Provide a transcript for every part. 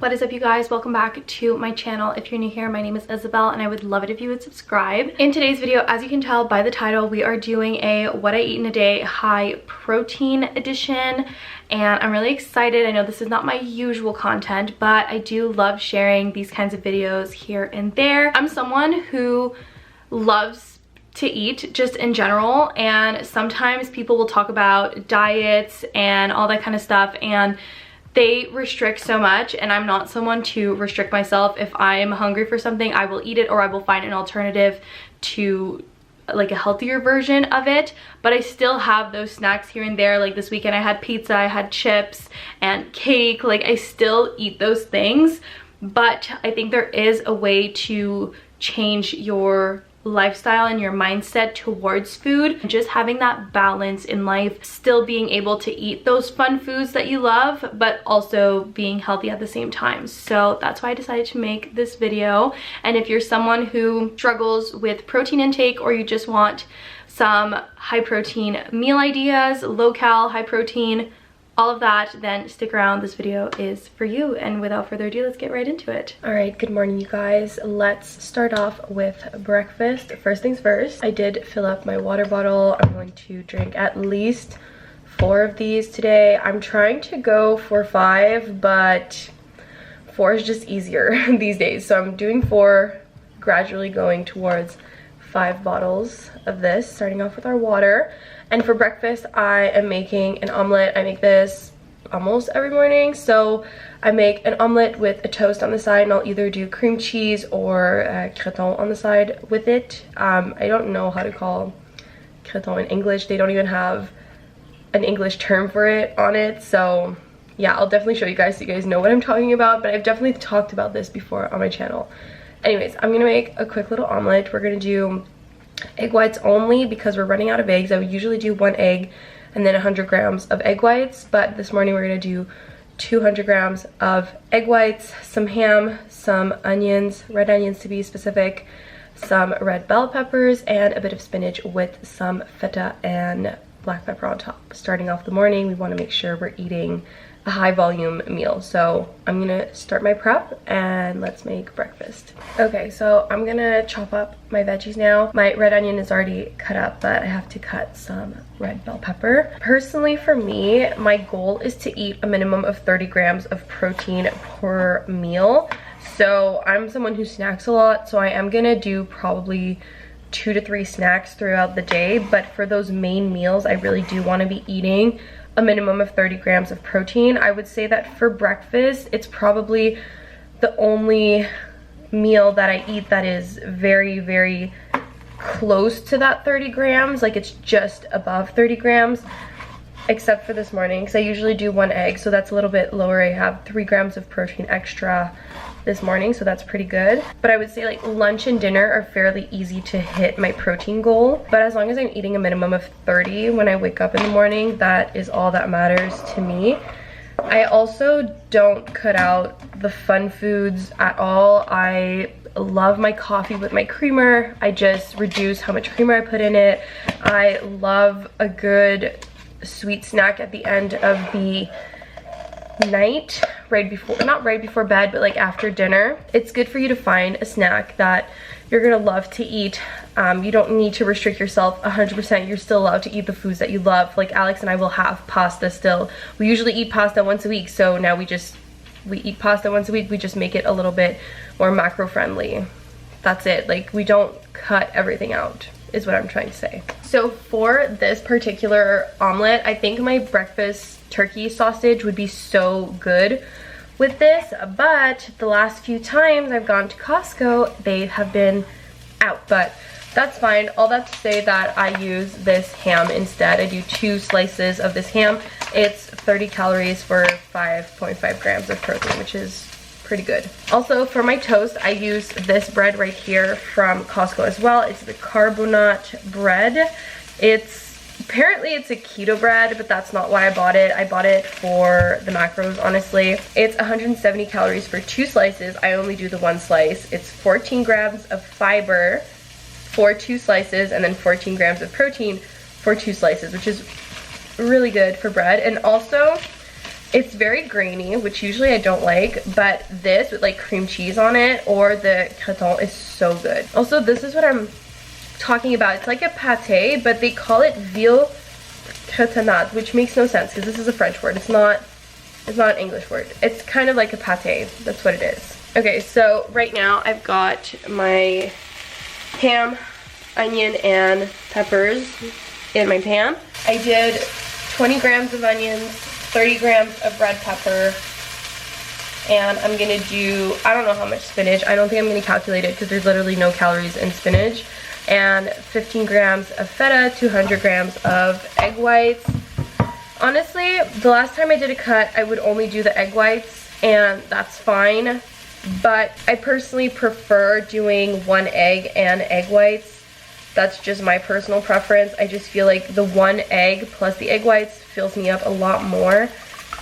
What is up, you guys? Welcome back to my channel. If you're new here, my name is Isabel and I would love it if you would subscribe. In today's video, as you can tell by the title, we are doing a what I eat in a day high protein edition, and I'm really excited. I know this is not my usual content, but I do love sharing these kinds of videos here and there. I'm someone who loves to eat just in general, and sometimes people will talk about diets and all that kind of stuff, and they restrict so much, and I'm not someone to restrict myself. If I'm hungry for something, I will eat it, or I will find an alternative to like a healthier version of it. But I still have those snacks here and there. Like this weekend I had pizza, I had chips and cake. Like I still eat those things, but I think there is a way to change your lifestyle and your mindset towards food. Just having that balance in life, still being able to eat those fun foods that you love, but also being healthy at the same time. So that's why I decided to make this video. And if you're someone who struggles with protein intake, or you just want some high protein meal ideas, low cal, high protein, all of that, then stick around. This video is for you. And without further ado, let's get right into it. All right, good morning, you guys. Let's start off with breakfast. First things first, I did fill up my water bottle. I'm going to drink at least 4 of these today. I'm trying to go for 5, but 4 is just easier these days. So I'm doing 4, gradually going towards 5 bottles of this, starting off with our water. And for breakfast, I am making an omelet. I make this almost every morning. So I make an omelet with a toast on the side, and I'll either do cream cheese or creton on the side with it. I don't know how to call creton in English. They don't even have an English term for it on it. So yeah, I'll definitely show you guys so you guys know what I'm talking about. But I've definitely talked about this before on my channel. Anyways, I'm gonna make a quick little omelet. We're gonna do egg whites only because we're running out of eggs. I would usually do 1 egg and then 100 grams of egg whites, but this morning we're going to do 200 grams of egg whites, some ham, some onions, red onions to be specific, some red bell peppers, and a bit of spinach with some feta and black pepper on top. Starting off the morning, we want to make sure we're eating a high volume meal. So I'm gonna start my prep and let's make breakfast. Okay, so I'm gonna chop up my veggies now. My red onion is already cut up, but I have to cut some red bell pepper. Personally, for me, my goal is to eat a minimum of 30 grams of protein per meal. So I'm someone who snacks a lot, so I am gonna do probably 2 to 3 snacks throughout the day. But for those main meals, I really do want to be eating a minimum of 30 grams of protein. I would say that for breakfast, it's probably the only meal that I eat that is very, very close to that 30 grams. Like it's just above 30 grams, except for this morning, because I usually do 1 egg, so that's a little bit lower. I have 3 grams of protein extra this morning, so that's pretty good. But I would say like lunch and dinner are fairly easy to hit my protein goal, but as long as I'm eating a minimum of 30 when I wake up in the morning, that is all that matters to me. I also don't cut out the fun foods at all. I love my coffee with my creamer. I just reduce how much creamer I put in it. I love a good sweet snack at the end of the night, not right before bed, but like after dinner. It's good for you to find a snack that you're gonna love to eat. You don't need to restrict yourself 100%. You're still allowed to eat the foods that you love. Like Alex and I will have pasta still. We usually eat pasta once a week, so now we eat pasta once a week. We just make it a little bit more macro friendly. That's it. Like we don't cut everything out, is what I'm trying to say. So for this particular omelet, I think my breakfast turkey sausage would be so good with this, but the last few times I've gone to Costco, they have been out, but that's fine. All that to say that I use this ham instead. I do 2 slices of this ham. It's 30 calories for 5.5 grams of protein, which is pretty good. Also for my toast, I use this bread right here from Costco as well. It's the carbonate bread. Apparently it's a keto bread, but that's not why I bought it. I bought it for the macros, honestly. It's 170 calories for 2 slices. I only do the 1 slice. It's 14 grams of fiber for 2 slices, and then 14 grams of protein for 2 slices, which is really good for bread. And also It's very grainy, which usually I don't like, but this with like cream cheese on it or the creton is so good. Also, this is what I'm talking about. It's like a pate, but they call it veal cretonade, which makes no sense because this is a French word. It's not an English word. It's kind of like a pate. That's what it is. Okay, so right now I've got my ham, onion, and peppers in my pan. I did 20 grams of onions, 30 grams of red pepper, and I'm gonna do, I don't know how much spinach. I don't think I'm gonna calculate it because there's literally no calories in spinach. And 15 grams of feta, 200 grams of egg whites. Honestly, the last time I did a cut, I would only do the egg whites, and that's fine. But I personally prefer doing one egg and egg whites. That's just my personal preference. I just feel like the one egg plus the egg whites fills me up a lot more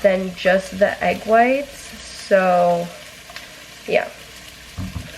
than just the egg whites. So, yeah.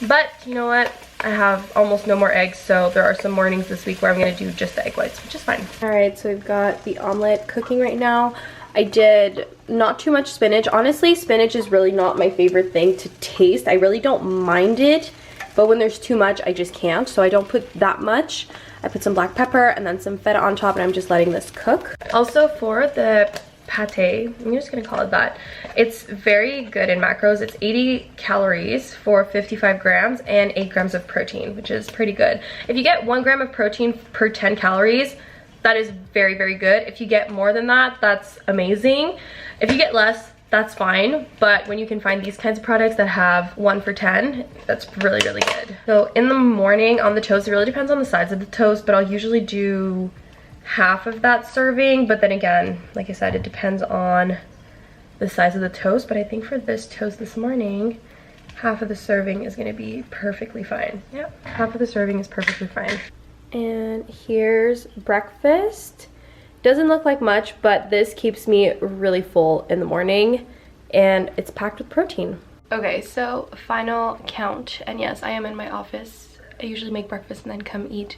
But, you know what? I have almost no more eggs, so there are some mornings this week where I'm going to do just the egg whites, which is fine. Alright, so we've got the omelet cooking right now. I did not too much spinach. Honestly, spinach is really not my favorite thing to taste. I really don't mind it, but when there's too much, I just can't. So I don't put that much. I put some black pepper and then some feta on top, and I'm just letting this cook. Also, for the pate, I'm just gonna call it that, it's very good in macros. It's 80 calories for 55 grams and 8 grams of protein, which is pretty good. If you get 1 gram of protein per 10 calories, that is very, very good. If you get more than that, that's amazing. If you get less, that's fine, but when you can find these kinds of products that have 1 for 10, that's really, really good. So in the morning on the toast, it really depends on the size of the toast, but I'll usually do half of that serving, but then again, like I said, it depends on the size of the toast. But I think for this toast this morning, half of the serving is gonna be perfectly fine. Yep, half of the serving is perfectly fine. And here's breakfast. Doesn't look like much, but this keeps me really full in the morning, and it's packed with protein. Okay, so final count, and yes, I am in my office. I usually make breakfast and then come eat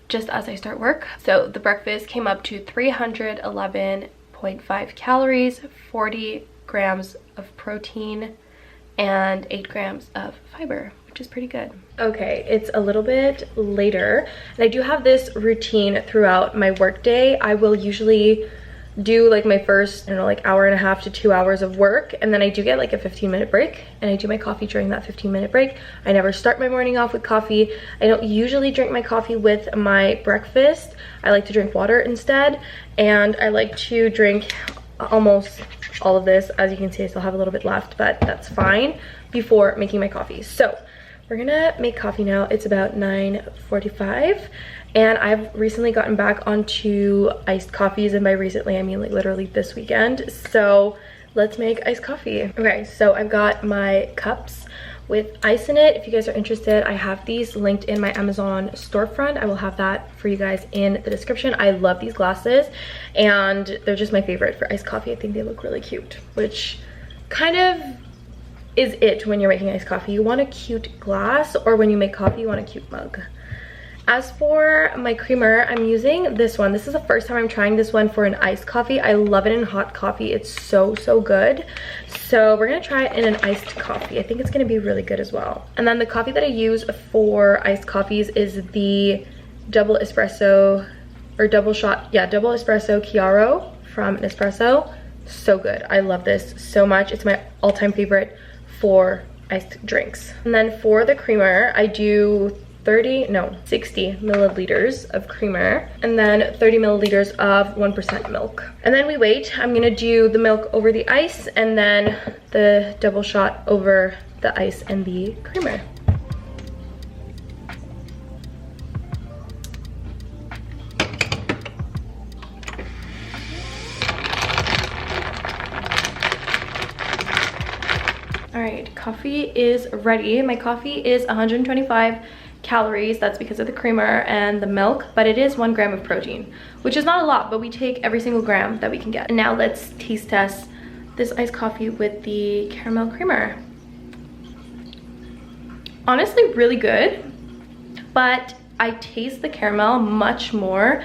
just as I start work. So the breakfast came up to 311.5 calories, 40 grams of protein, and 8 grams of fiber, which is pretty good. Okay, it's a little bit later, and I do have this routine throughout my work day. I will usually do like my first, I don't know, like hour and a half to 2 hours of work, and then I do get like a 15-minute break, and I do my coffee during that 15-minute break. I never start my morning off with coffee. I don't usually drink my coffee with my breakfast. I like to drink water instead, and I like to drink almost all of this. As you can see, I still have a little bit left, but that's fine, before making my coffee. So we're gonna make coffee now. It's about 9:45, and I've recently gotten back onto iced coffees, and by recently I mean like literally this weekend. So let's make iced coffee. Okay, so I've got my cups with ice in it. If you guys are interested, I have these linked in my Amazon storefront. I will have that for you guys in the description. I love these glasses, and they're just my favorite for iced coffee. I think they look really cute, which kind of is it when you're making iced coffee. You want a cute glass, or when you make coffee, you want a cute mug. As for my creamer, I'm using this one. This is the first time I'm trying this one for an iced coffee. I love it in hot coffee. It's so, so good. So we're gonna try it in an iced coffee. I think it's gonna be really good as well. And then the coffee that I use for iced coffees is the double espresso, or double espresso Chiaro from Nespresso. So good. I love this so much. It's my all-time favorite for iced drinks. And then for the creamer, I do 60 milliliters of creamer, and then 30 milliliters of 1% milk. And then we wait. I'm gonna do the milk over the ice, and then the double shot over the ice and the creamer. All right, coffee is ready. My coffee is 125 calories. That's because of the creamer and the milk, but it is 1 gram of protein, which is not a lot, but we take every single gram that we can get. And now let's taste test this iced coffee with the caramel creamer. Honestly, really good, but I taste the caramel much more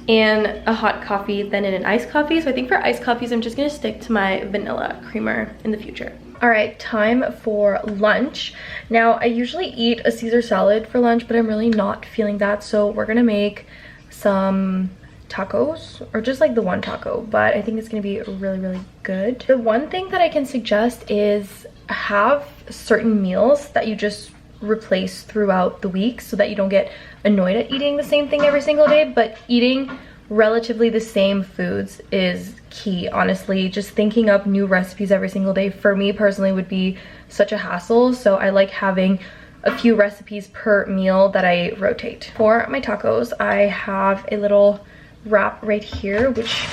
in a hot coffee than in an iced coffee. So I think for iced coffees, I'm just gonna stick to my vanilla creamer in the future. All right, time for lunch. Now, I usually eat a Caesar salad for lunch, but I'm really not feeling that. So we're gonna make some tacos, or just like the one taco, but I think it's gonna be really, really good. The one thing that I can suggest is have certain meals that you just replace throughout the week so that you don't get annoyed at eating the same thing every single day. But eating relatively the same foods is key, honestly. Just thinking up new recipes every single day for me personally would be such a hassle, so I like having a few recipes per meal that I rotate. For my tacos, I have a little wrap right here, which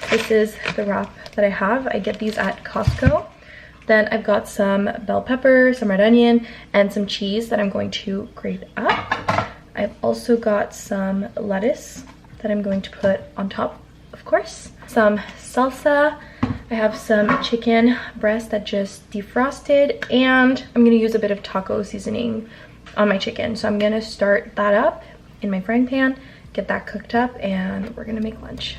this is the wrap that I have. I get these at Costco. Then I've got some bell pepper, some red onion, and some cheese that I'm going to grate up. I've also got some lettuce that I'm going to put on top, of course. Some salsa. I have some chicken breast that just defrosted, and I'm gonna use a bit of taco seasoning on my chicken. So I'm gonna start that up in my frying pan, get that cooked up, and we're gonna make lunch.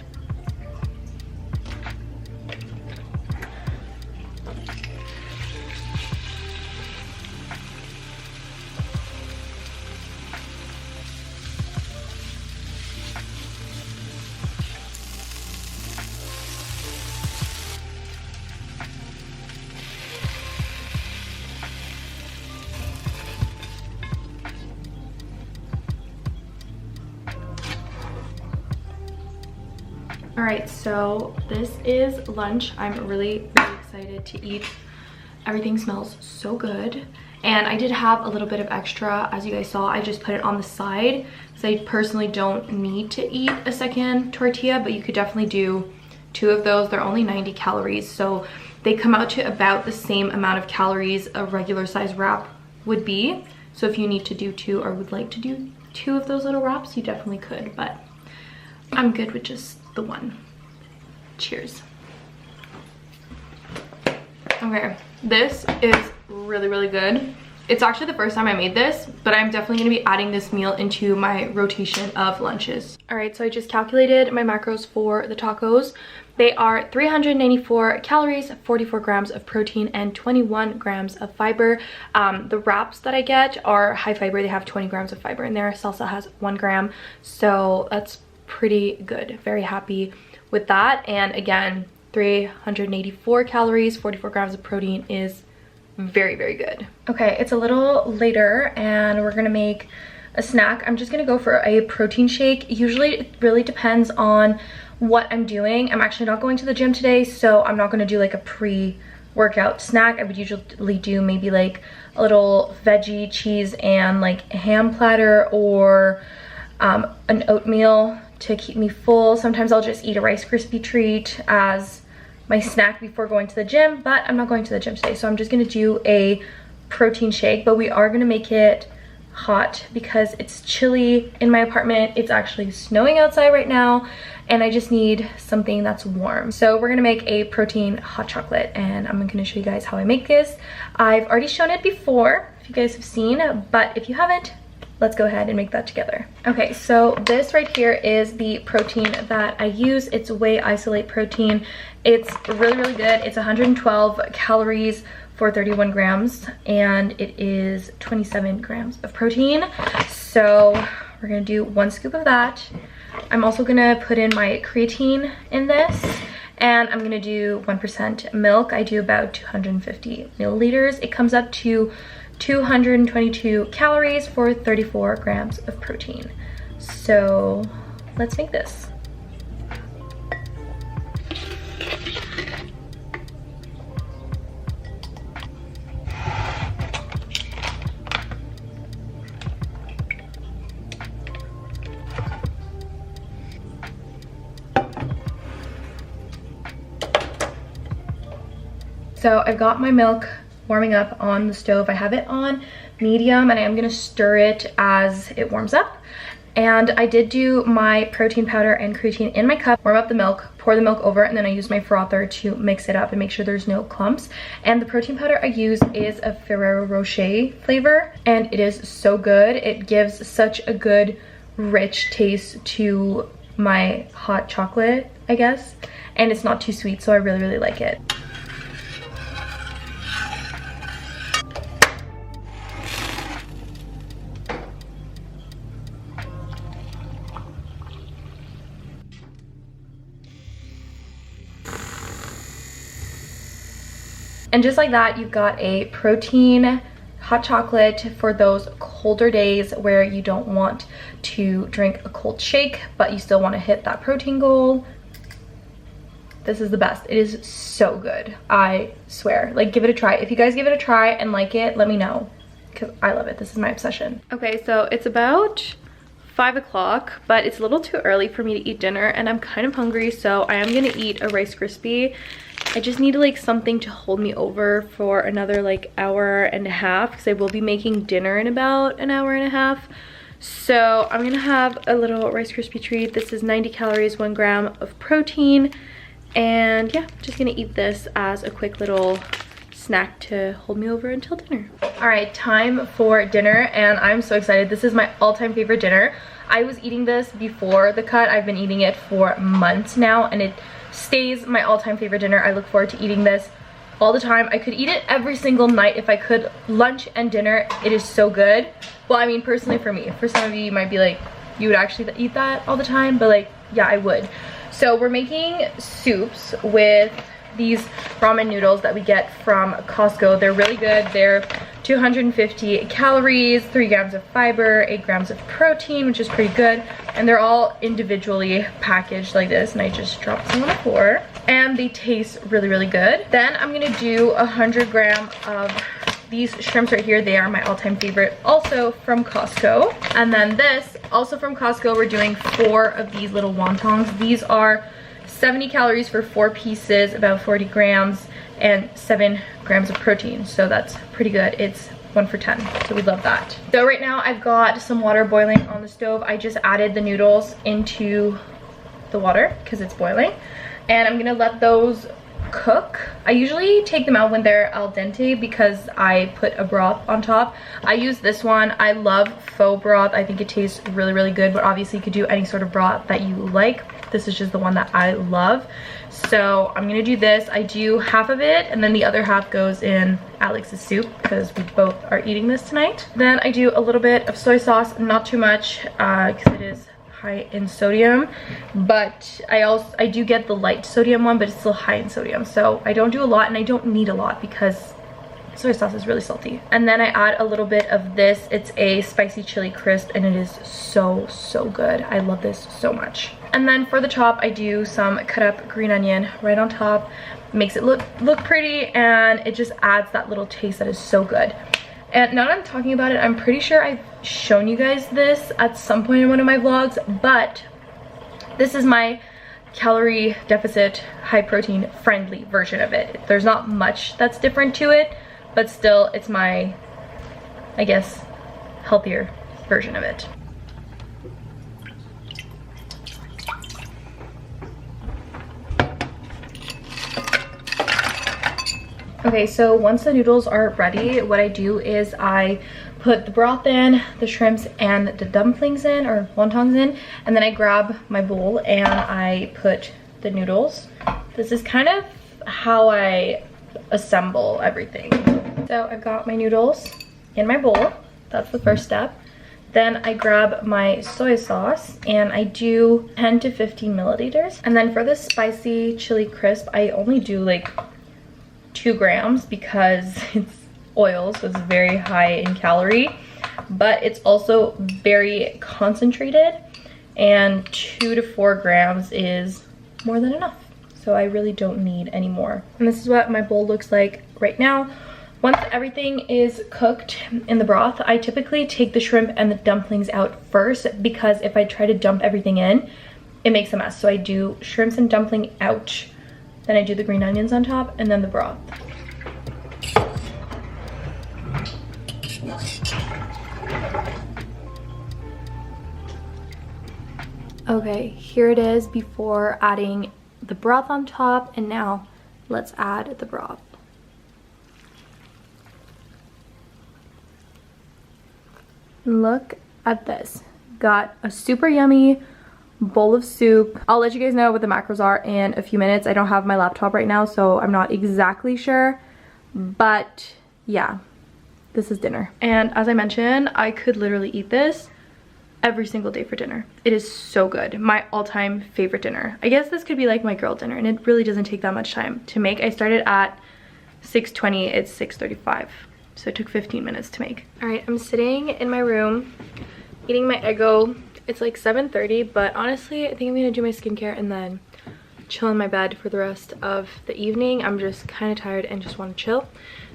All right, so this is lunch. I'm really, really excited to eat. Everything smells so good. And I did have a little bit of extra. As you guys saw, I just put it on the side because I personally don't need to eat a second tortilla, but you could definitely do 2 of those. They're only 90 calories, so they come out to about the same amount of calories a regular size wrap would be. So if you need to do 2 or would like to do 2 of those little wraps, you definitely could, but I'm good with just the one. Cheers. Okay, this is really, really good. It's actually the first time I made this, but I'm definitely gonna be adding this meal into my rotation of lunches. All right, so I just calculated my macros for the tacos. They are 394 calories, 44 grams of protein, and 21 grams of fiber. The wraps that I get are high fiber. They have 20 grams of fiber in there. Salsa has 1 gram, so that's pretty good. Very happy with that. And again, 384 calories, 44 grams of protein is very, very good. Okay, it's a little later and we're gonna make a snack. I'm just gonna go for a protein shake. Usually it really depends on what I'm doing. I'm actually not going to the gym today, so I'm not gonna do like a pre-workout snack. I would usually do maybe like a little veggie, cheese, and like ham platter, or an oatmeal to keep me full. Sometimes I'll just eat a Rice Krispie treat as my snack before going to the gym, but I'm not going to the gym today, so I'm just gonna do a protein shake. But we are gonna make it hot because it's chilly in my apartment. It's actually snowing outside right now, and I just need something that's warm. So we're gonna make a protein hot chocolate, and I'm gonna show you guys how I make this. I've already shown it before, if you guys have seen, but if you haven't, let's go ahead and make that together. Okay, so this right here is the protein that I use. It's whey isolate protein. It's really, really good. It's 112 calories for 31 grams, and it is 27 grams of protein. So we're gonna do 1 scoop of that. I'm also gonna put in my creatine in this, and I'm gonna do 1% milk. I do about 250 milliliters. It comes up to 222 calories for 34 grams of protein. So let's make this. So I've got my milk warming up on the stove. I have it on medium, and I am gonna stir it as it warms up. And I did do my protein powder and creatine in my cup, warm up the milk, pour the milk over, and then I use my frother to mix it up and make sure there's no clumps. And the protein powder I use is a Ferrero Rocher flavor, and it is so good. It gives such a good rich taste to my hot chocolate, I guess, and it's not too sweet, so I really, really like it. And just like that, you've got a protein hot chocolate for those colder days where you don't want to drink a cold shake, but you still want to hit that protein goal. This is the best. It is so good. I swear. Like, give it a try. If you guys give it a try and like it, let me know, because I love it. This is my obsession. Okay, so it's about 5 o'clock, but it's a little too early for me to eat dinner, and I'm kind of hungry, so I am gonna eat a Rice Krispie. I just need like something to hold me over for another like hour and a half, because I will be making dinner in about an hour and a half. So I'm gonna have a little Rice Krispie treat. This is 90 calories, 1 gram of protein, and yeah, just gonna eat this as a quick little snack to hold me over until dinner. All right, time for dinner, and I'm so excited. This is my all-time favorite dinner. I was eating this before the cut. I've been eating it for months now, and it stays my all-time favorite dinner. I look forward to eating this all the time. I could eat it every single night if I could. Lunch and dinner, it is so good. Well, I mean, personally for me. For some of you, you might be like, you would actually eat that all the time, but like, yeah, I would. So we're making soups with these ramen noodles that we get from Costco. They're really good. They're 250 calories, 3 grams of fiber, 8 grams of protein, which is pretty good. And they're all individually packaged like this, and I just dropped some on the floor. And they taste really, really good. Then I'm gonna do 100 gram of these shrimps right here. They are my all-time favorite, also from Costco. And then this, also from Costco, we're doing 4 of these little wontons. These are 70 calories for 4 pieces, about 40 grams, and 7 grams of protein. So that's pretty good. It's 1 for 10, so we love that. So right now I've got some water boiling on the stove. I just added the noodles into the water because it's boiling, and I'm gonna let those cook. I usually take them out when they're al dente because I put a broth on top. I use this one. I love faux broth. I think it tastes really, really good, but obviously you could do any sort of broth that you like. This is just the one that I love. So I'm gonna do this. I do half of it, and then the other half goes in Alex's soup because we both are eating this tonight. Then I do a little bit of soy sauce, not too much, because it is high in sodium, but I do get the light sodium one, but it's still high in sodium, so I don't do a lot, and I don't need a lot because soy sauce is really salty. And then I add a little bit of this. It's a spicy chili crisp, and it is so, so good. I love this so much. And then for the top, I do some cut up green onion right on top. Makes it look pretty, and it just adds that little taste that is so good. And now that I'm talking about it, I'm pretty sure I've shown you guys this at some point in one of my vlogs, but this is my calorie deficit, high protein friendly version of it. There's not much that's different to it, but still it's my, I guess, healthier version of it. Okay, so once the noodles are ready, what I do is I put the broth in, the shrimps and the dumplings in, or wontons in, and then I grab my bowl and I put the noodles. This is kind of how I assemble everything. So I've got my noodles in my bowl. That's the first step. Then I grab my soy sauce and I do 10 to 15 milliliters. And then for the spicy chili crisp, I only do like 2 grams because it's oil, so it's very high in calorie, but it's also very concentrated, and 2 to 4 grams is more than enough. So I really don't need any more. And this is what my bowl looks like right now. Once everything is cooked in the broth, I typically take the shrimp and the dumplings out first, because if I try to dump everything in, it makes a mess. So I do shrimps and dumpling out, then I do the green onions on top, and then the broth. Okay, here it is before adding the broth on top, and now let's add the broth. Look at this. Got a super yummy bowl of soup. I'll let you guys know what the macros are in a few minutes. I don't have my laptop right now, so I'm not exactly sure, but yeah, this is dinner. And as I mentioned, I could literally eat this every single day for dinner. It is so good. My all-time favorite dinner. I guess this could be like my girl dinner, and it really doesn't take that much time to make. I started at 6:20, it's 6:35, so it took 15 minutes to make. All right, I'm sitting in my room eating my Eggo. It's like 7:30, but honestly, I think I'm gonna do my skincare and then chill in my bed for the rest of the evening. I'm just kind of tired and just want to chill.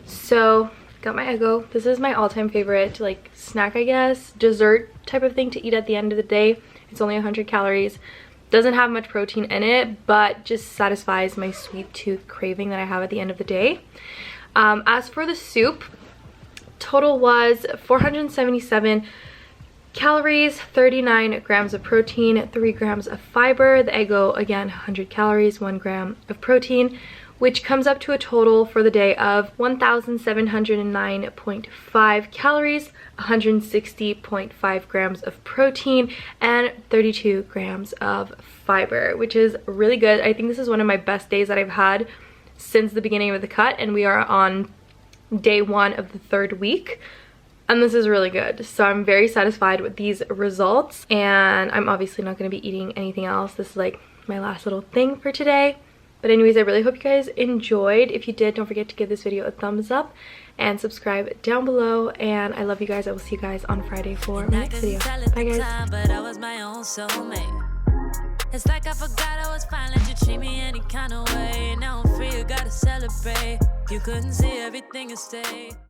So got my Eggo. This is my all-time favorite like snack, I guess, dessert type of thing to eat at the end of the day. It's only 100 calories. Doesn't have much protein in it, but just satisfies my sweet tooth craving that I have at the end of the day. As for the soup, total was 477 calories, 39 grams of protein, 3 grams of fiber. The Eggo, again, 100 calories, 1 gram of protein, which comes up to a total for the day of 1,709.5 calories, 160.5 grams of protein, and 32 grams of fiber, which is really good. I think this is one of my best days that I've had since the beginning of the cut, and we are on day 1 of the 3rd week. And this is really good. So I'm very satisfied with these results, and I'm obviously not going to be eating anything else. This is like my last little thing for today. But anyways, I really hope you guys enjoyed. If you did, don't forget to give this video a thumbs up and subscribe down below. And I love you guys. I will see you guys on Friday for my next video. Bye guys. It's like I forgot I was fine, let you treat me any kind of way. Now I'm free, you gotta celebrate. You couldn't see everything and stay.